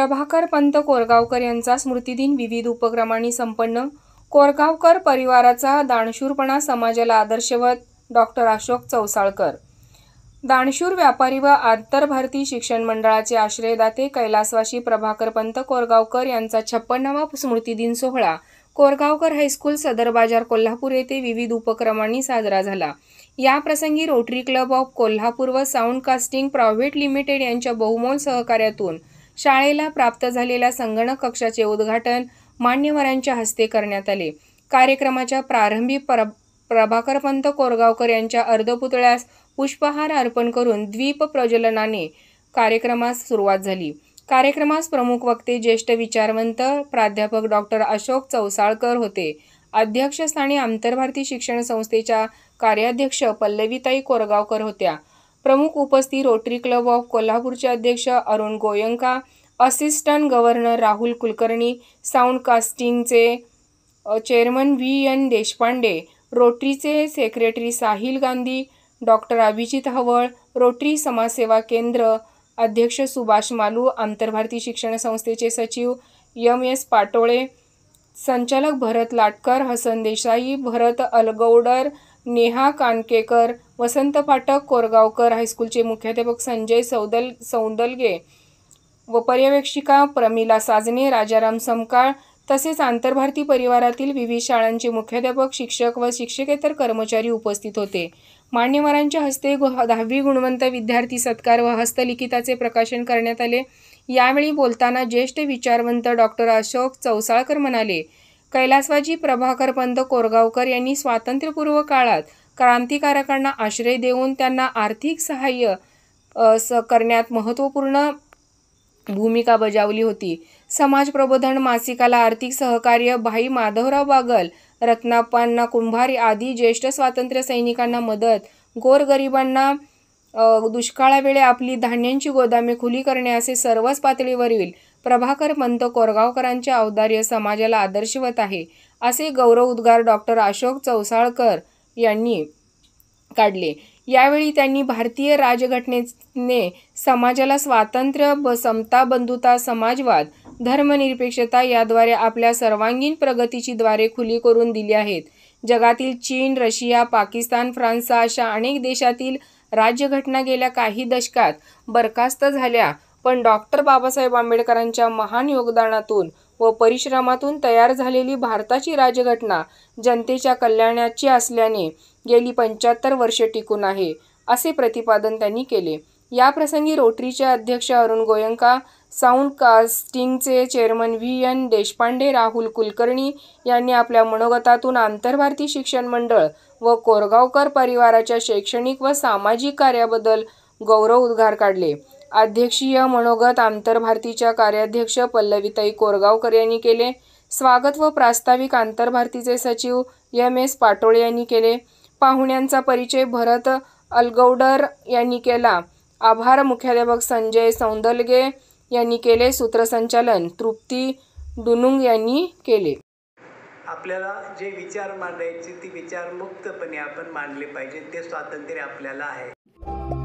प्रभाकर पंत कोरगावकर यांचा स्मृतिदिन विविध उपक्रमांनी संपन्न। कोरगावकर परिवाराचा दानशूरपणा समाजाला आदर्शवत डॉक्टर अशोक चौसाळकर। दानशूर व्यापारी व आंतरभारतीय शिक्षण मंडळाचे आश्रयदाते कैलासवासी प्रभाकर पंत कोरगावकर यांचा 56वा स्मृतिदिन सोहळा कोरगावकर हायस्कूल सदर बाजार कोल्हापूर येथे विविध उपक्रमांनी साजरा झाला। या प्रसंगी रोटरी क्लब ऑफ कोल्हापूर व साऊंड कास्टिंग प्रायव्हेट लिमिटेड यांच्या बहुमोल सहकार्यातून शाळेला प्राप्त झालेल्या संगणक कक्षाचे उद्घाटन मान्यवरांच्या हस्ते करण्यात आले। कार्यक्रमाच्या प्रारंभी प्रभाकर पंत कोरगावकर यांच्या अर्धपुतळ्यास पुष्पहार अर्पण करून दीप प्रज्वलनाने कार्यक्रमास सुरुवात झाली। कार्यक्रमास प्रमुख वक्ते ज्येष्ठ विचारवंत प्राध्यापक डॉक्टर अशोक चौसाळकर होते। अध्यक्षस्थानी आंतरभारतीय शिक्षण संस्थेच्या कार्याध्यक्ष पल्लवीताई कोरगावकर होत्या। प्रमुख उपस्थित रोटरी क्लब ऑफ कोल्हापूरचे अध्यक्ष Arun Goenka, assistant governor Rahul Kulkarni, sound कास्टिंगचे चेअरमन V.N. देशपांडे, रोटरीचे secretary Sahil Gandhi, doctor Abhijit Haval, rotary समाजसेवा केंद्र अध्यक्ष सुभाष मालू, आंतरभारतीय शिक्षण संस्थेचे सचिव M.S. पाटोळे, संचालक भरत लाटकर, हसन देसाई, भरत अलगौडर, नेहा कानकेकर, वसंत फाटक, कोरगावकर हायस्कूलचे मुख्याध्यापक संजय सौंदलगे व पर्यवेक्षिका प्रमिला साजने, राजाराम समकाळ तसेच आंतरभारतीय परिवारातील विविध शाळांचे मुख्याध्यापक, शिक्षक व शिक्षकेतर कर्मचारी उपस्थित होते। मान्यवरांच्या हस्ते 10वी गुणवंत विद्यार्थी सत्कार व हस्तलिखिताचे प्रकाशन करण्यात आले। यावेळी बोलताना ज्येष्ठ विचारवंत डॉक्टर अशोक चौसाळकर म्हणाले, कैलासवासी प्रभाकर पंत कोरगावकर यांनी स्वातंत्र्यपूर्व काळात क्रांतिकारकांना आश्रय देऊन त्यांना आर्थिक सहाय्य करण्यात महत्त्वपूर्ण भूमिका बजावली होती। समाज प्रबोधन मासिकाला आर्थिक सहकार्य, भाई माधवराव बागल, रत्नाप्पा कुंभार आदी ज्येष्ठ स्वातंत्र्य सैनिकांना मदत, गोरगरिबांना दुष्काळावेळी आपली धान्यांची गोदामे खुली करणे असे सर्वच पातळीवरील प्रभाकर पंत कोरगावकरांचे औदार्य समाजाला आदर्शवत आहे, असे गौरव उद्गार डॉक्टर अशोक चौसाळकर यांनी काढले। यावेळी त्यांनी भारतीय राज्यघटनेने समाजाला स्वातंत्र्य, समता, बंधुता, समाजवाद, धर्मनिरपेक्षता याद्वारे आपल्या सर्वांगीण प्रगतीची द्वारे खुली करून दिली आहेत। जगातील चीन, रशिया, पाकिस्तान, फ्रान्स अशा अनेक देशातील राज्यघटना गेल्या काही दशकात बरखास्त झाल्या, पण डॉक्टर बाबासाहेब आंबेडकरांच्या महान योगदानातून व परिश्रमातून तयार झालेली भारताची राज्यघटना जनतेच्या कल्याणाची असल्याने गेली 75 वर्षे टिकून आहे, असे प्रतिपादन त्यांनी केले। या प्रसंगी रोटरीचे अध्यक्ष अरुण गोयंका, साऊंड कास्टिंगचे चेअरमन V.N. देशपांडे, राहुल कुलकर्णी यांनी आपल्या मनोगतातून आंतरभारतीय शिक्षण मंडळ व कोरगावकर परिवाराच्या शैक्षणिक व सामाजिक कार्याबद्दल गौरव उद्गार काढले। अध्यक्षीय मनोगत आंतरभारतीच्या कार्याध्यक्ष पल्लवीताई कोरगावकर यांनी केले। स्वागत व प्रास्ताविक आंतरभारतीचे सचिव M.S. पाटोळे यांनी केले। पाहुण्यांचा परिचय भरत अलगौडर यांनी केला। आभार मुख्याध्यापक संजय सौंदलगे यांनी केले। सूत्रसंचालन तृप्ती डुनुंग यांनी केले। आपल्याला जे विचार मांडायचे ते विचार मुक्तपणे आपण मांडले पाहिजे, ते स्वातंत्र्य आपल्याला आहे।